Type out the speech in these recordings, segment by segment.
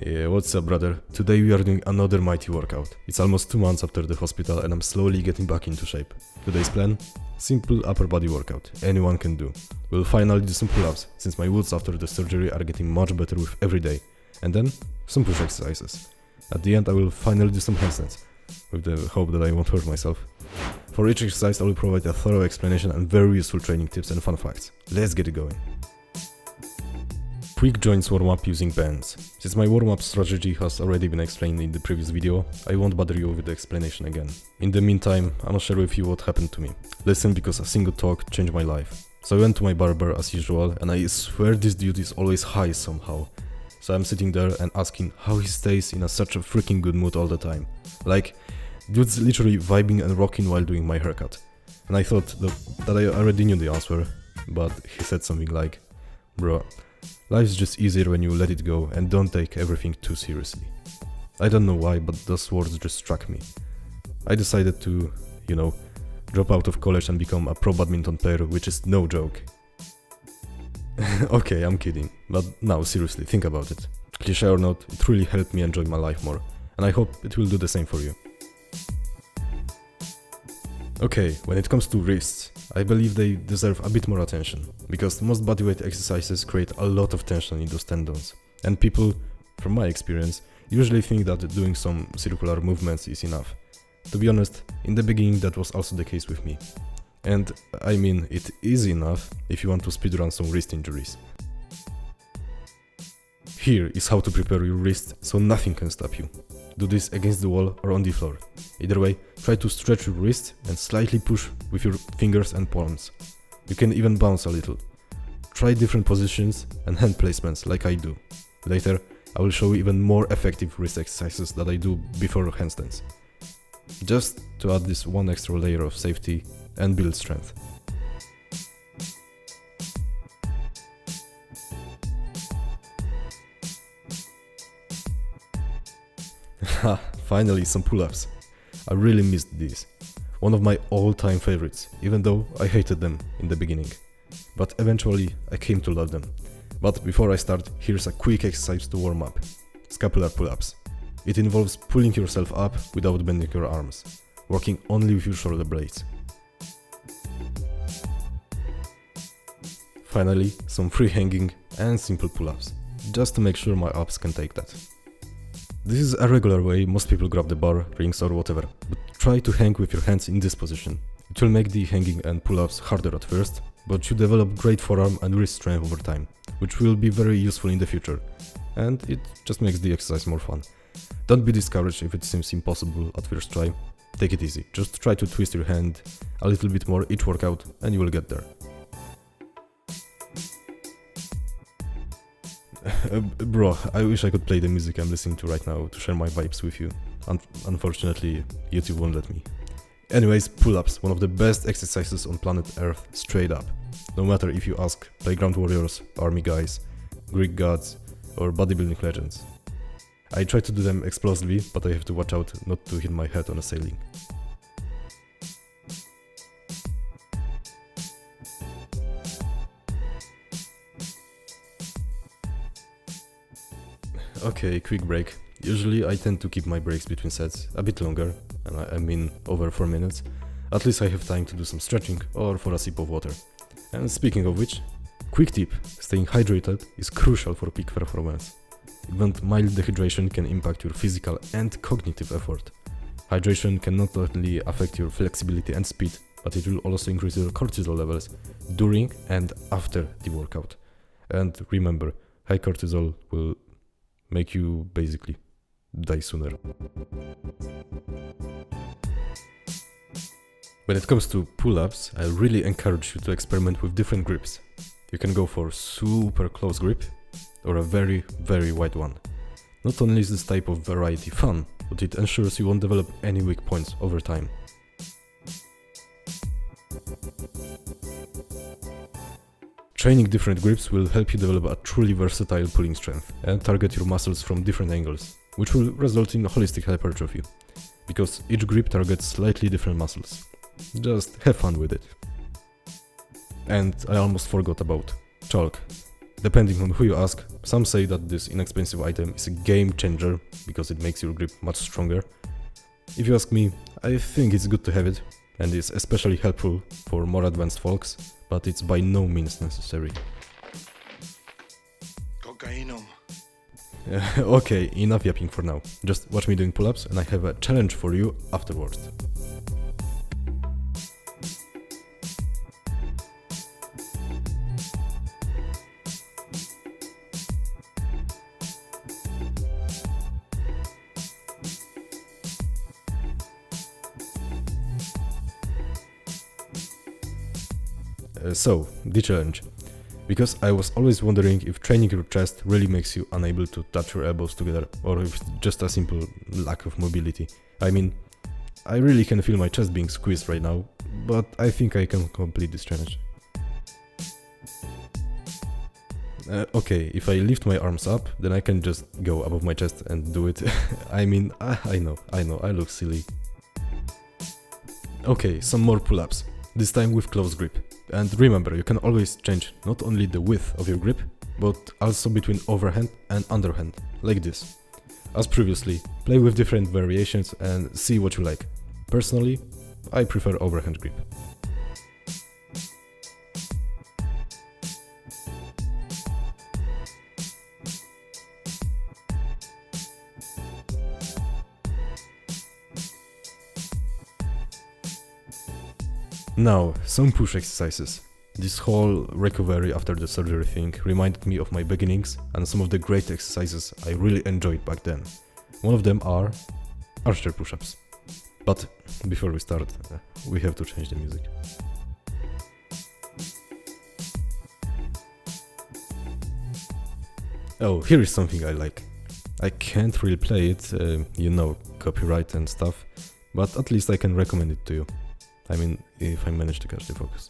Yeah, what's up, brother? Today we are doing another mighty workout. It's almost 2 months after the hospital and I'm slowly getting back into shape. Today's plan? Simple upper body workout, anyone can do. We'll finally do some pull-ups, since my wounds after the surgery are getting much better with every day. And then, some push exercises. At the end I will finally do some handstands, with the hope that I won't hurt myself. For each exercise I will provide a thorough explanation and very useful training tips and fun facts. Let's get it going. Quick joints warm-up using bands. Since my warm-up strategy has already been explained in the previous video, I won't bother you with the explanation again. In the meantime, I'll share with you what happened to me. Listen, because a single talk changed my life. So I went to my barber as usual, and I swear this dude is always high somehow. So I'm sitting there and asking how he stays in such a freaking good mood all the time. Like, dude's literally vibing and rocking while doing my haircut. And I thought that I already knew the answer, but he said something like, "Bro, life's just easier when you let it go and don't take everything too seriously." I don't know why, but those words just struck me. I decided to, drop out of college and become a pro badminton player, which is no joke. Okay, I'm kidding, but now seriously, think about it. Cliché or not, it really helped me enjoy my life more, and I hope it will do the same for you. Okay, when it comes to wrists, I believe they deserve a bit more attention, because most bodyweight exercises create a lot of tension in those tendons, and people, from my experience, usually think that doing some circular movements is enough. To be honest, in the beginning that was also the case with me. And I mean, it is enough if you want to speedrun some wrist injuries. Here is how to prepare your wrist so nothing can stop you. Do this against the wall or on the floor. Either way, try to stretch your wrist and slightly push with your fingers and palms. You can even bounce a little. Try different positions and hand placements like I do. Later, I will show you even more effective wrist exercises that I do before handstands. Just to add this one extra layer of safety and build strength. Ha, finally some pull-ups. I really missed these. One of my all-time favorites, even though I hated them in the beginning. But eventually I came to love them. But before I start, here's a quick exercise to warm up. Scapular pull-ups. It involves pulling yourself up without bending your arms, working only with your shoulder blades. Finally, some free hanging and simple pull-ups, just to make sure my abs can take that. This is a regular way most people grab the bar, rings or whatever, but try to hang with your hands in this position. It will make the hanging and pull-ups harder at first, but you develop great forearm and wrist strength over time, which will be very useful in the future, and it just makes the exercise more fun. Don't be discouraged if it seems impossible at first try. Take it easy, just try to twist your hand a little bit more each workout and you will get there. Bro, I wish I could play the music I'm listening to right now to share my vibes with you. Unfortunately, YouTube won't let me. Anyways, pull-ups, one of the best exercises on planet Earth, straight up. No matter if you ask playground warriors, army guys, Greek gods, or bodybuilding legends. I try to do them explosively, but I have to watch out not to hit my head on a ceiling. Okay, quick break. Usually I tend to keep my breaks between sets a bit longer, and I mean over 4 minutes. At least I have time to do some stretching or for a sip of water. And speaking of which, quick tip, staying hydrated is crucial for peak performance. Even mild dehydration can impact your physical and cognitive effort. Hydration can not only affect your flexibility and speed, but it will also increase your cortisol levels during and after the workout. And remember, high cortisol will make you basically die sooner. When it comes to pull-ups, I really encourage you to experiment with different grips. You can go for super close grip or a very, very wide one. Not only is this type of variety fun, but it ensures you won't develop any weak points over time. Training different grips will help you develop a truly versatile pulling strength and target your muscles from different angles, which will result in holistic hypertrophy, because each grip targets slightly different muscles. Just have fun with it. And I almost forgot about chalk. Depending on who you ask, some say that this inexpensive item is a game changer because it makes your grip much stronger. If you ask me, I think it's good to have it, and is especially helpful for more advanced folks, but it's by no means necessary. Cocainum. Okay, enough yapping for now. Just watch me doing pull-ups and I have a challenge for you afterwards. So, the challenge. Because I was always wondering if training your chest really makes you unable to touch your elbows together, or if it's just a simple lack of mobility. I mean, I really can feel my chest being squeezed right now, but I think I can complete this challenge. Okay, if I lift my arms up, then I can just go above my chest and do it. I mean, I know, I look silly. Okay, some more pull-ups, this time with close grip. And remember, you can always change not only the width of your grip, but also between overhand and underhand, like this. As previously, play with different variations and see what you like. Personally, I prefer overhand grip. Now, some push exercises. This whole recovery after the surgery thing reminded me of my beginnings and some of the great exercises I really enjoyed back then. One of them are archer push-ups. But before we start, we have to change the music. Oh, here is something I like. I can't really play it, you know, copyright and stuff, but at least I can recommend it to you. I mean, if I manage to catch the focus.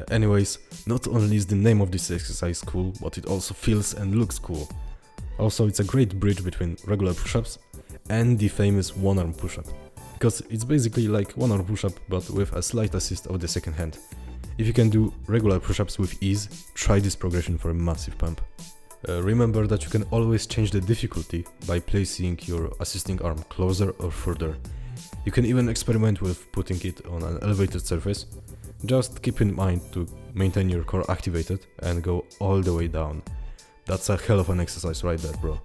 Anyways, not only is the name of this exercise cool, but it also feels and looks cool. Also, it's a great bridge between regular push-ups and the famous one-arm push-up, because it's basically like one-arm push-up but with a slight assist of the second hand. If you can do regular push-ups with ease, try this progression for a massive pump. Remember that you can always change the difficulty by placing your assisting arm closer or further. You can even experiment with putting it on an elevated surface. Just keep in mind to maintain your core activated and go all the way down. That's a hell of an exercise right there, bro.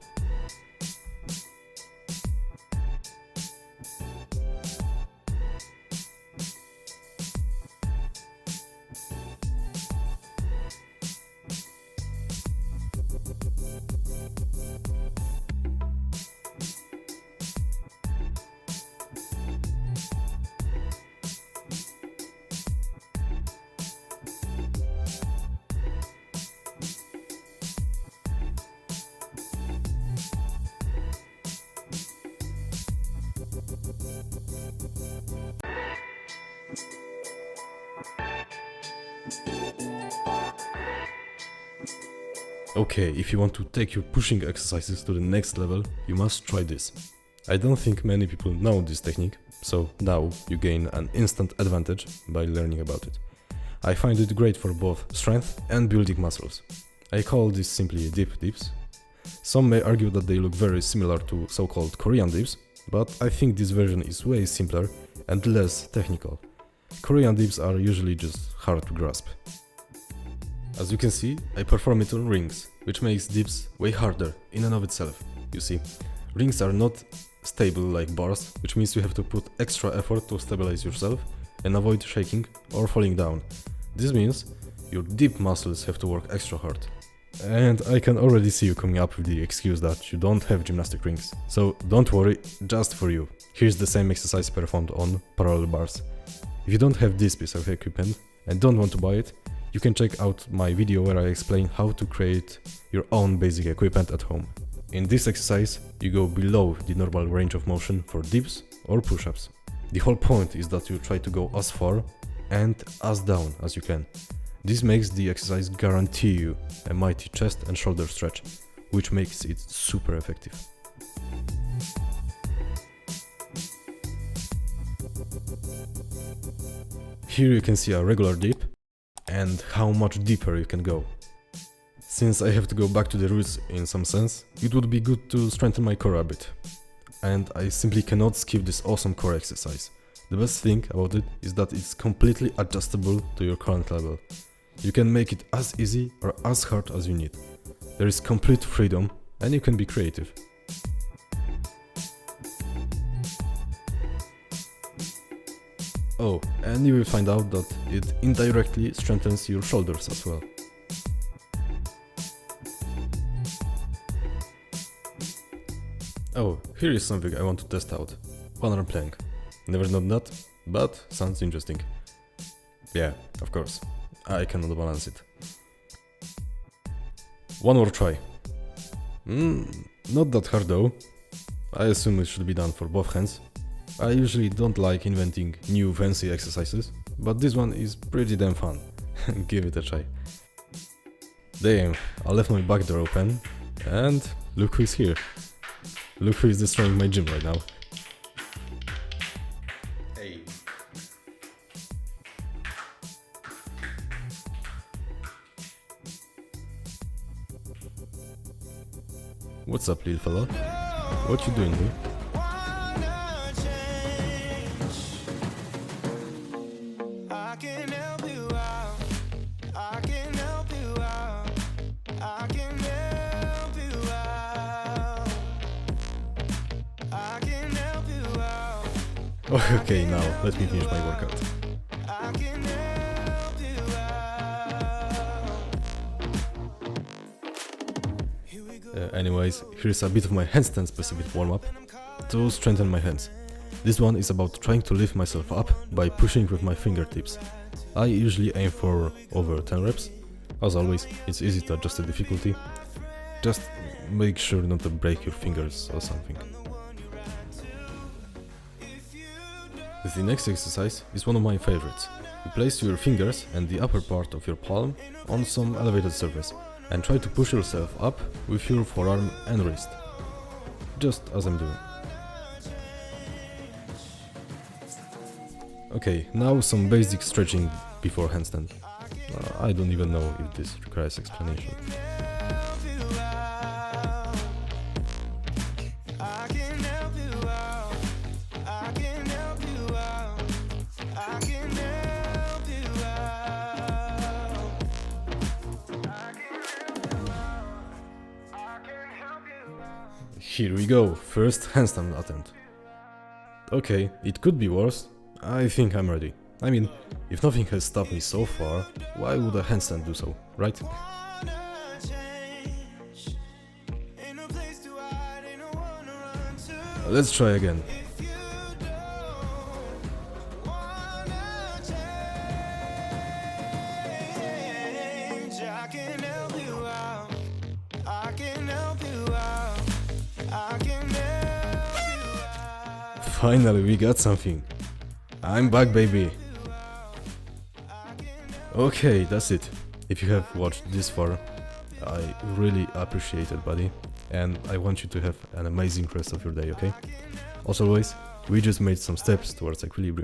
Okay, if you want to take your pushing exercises to the next level, you must try this. I don't think many people know this technique, so now you gain an instant advantage by learning about it. I find it great for both strength and building muscles. I call this simply dip dips. Some may argue that they look very similar to so-called Korean dips, but I think this version is way simpler and less technical. Korean dips are usually just hard to grasp. As you can see, I perform it on rings, which makes dips way harder in and of itself. You see, rings are not stable like bars, which means you have to put extra effort to stabilize yourself and avoid shaking or falling down. This means your dip muscles have to work extra hard. And I can already see you coming up with the excuse that you don't have gymnastic rings. So don't worry, just for you. Here's the same exercise performed on parallel bars. If you don't have this piece of equipment and don't want to buy it, you can check out my video where I explain how to create your own basic equipment at home. In this exercise, you go below the normal range of motion for dips or push-ups. The whole point is that you try to go as far and as down as you can. This makes the exercise guarantee you a mighty chest and shoulder stretch, which makes it super effective. Here you can see a regular dip and how much deeper you can go. Since I have to go back to the roots in some sense, it would be good to strengthen my core a bit. And I simply cannot skip this awesome core exercise. The best thing about it is that it's completely adjustable to your current level. You can make it as easy or as hard as you need. There is complete freedom and you can be creative. Oh, and you will find out that it indirectly strengthens your shoulders as well. Oh, here is something I want to test out. One arm plank. Never done that, but sounds interesting. Yeah, of course. I cannot balance it. One more try. Not that hard though. I assume it should be done for both hands. I usually don't like inventing new fancy exercises, but this one is pretty damn fun. Give it a try. Damn, I left my back door open, and look who is here. Look who is destroying my gym right now. Hey. What's up, little fella? What you doing, dude? Okay, now let me finish my workout. Anyways, here's a bit of my handstand specific warm-up to strengthen my hands. This one is about trying to lift myself up by pushing with my fingertips. I usually aim for over 10 reps. As always, it's easy to adjust the difficulty. Just make sure not to break your fingers or something. The next exercise is one of my favorites. You place your fingers and the upper part of your palm on some elevated surface and try to push yourself up with your forearm and wrist. Just as I'm doing. Okay, now some basic stretching before handstand. I don't even know if this requires explanation. Here we go, first handstand attempt. Okay, it could be worse. I think I'm ready. I mean, if nothing has stopped me so far, why would a handstand do so, right? Let's try again. Finally, we got something. I'm back, baby. Okay, that's it. If you have watched this far, I really appreciate it, buddy. And I want you to have an amazing rest of your day, okay? As always, we just made some steps towards equilibrium.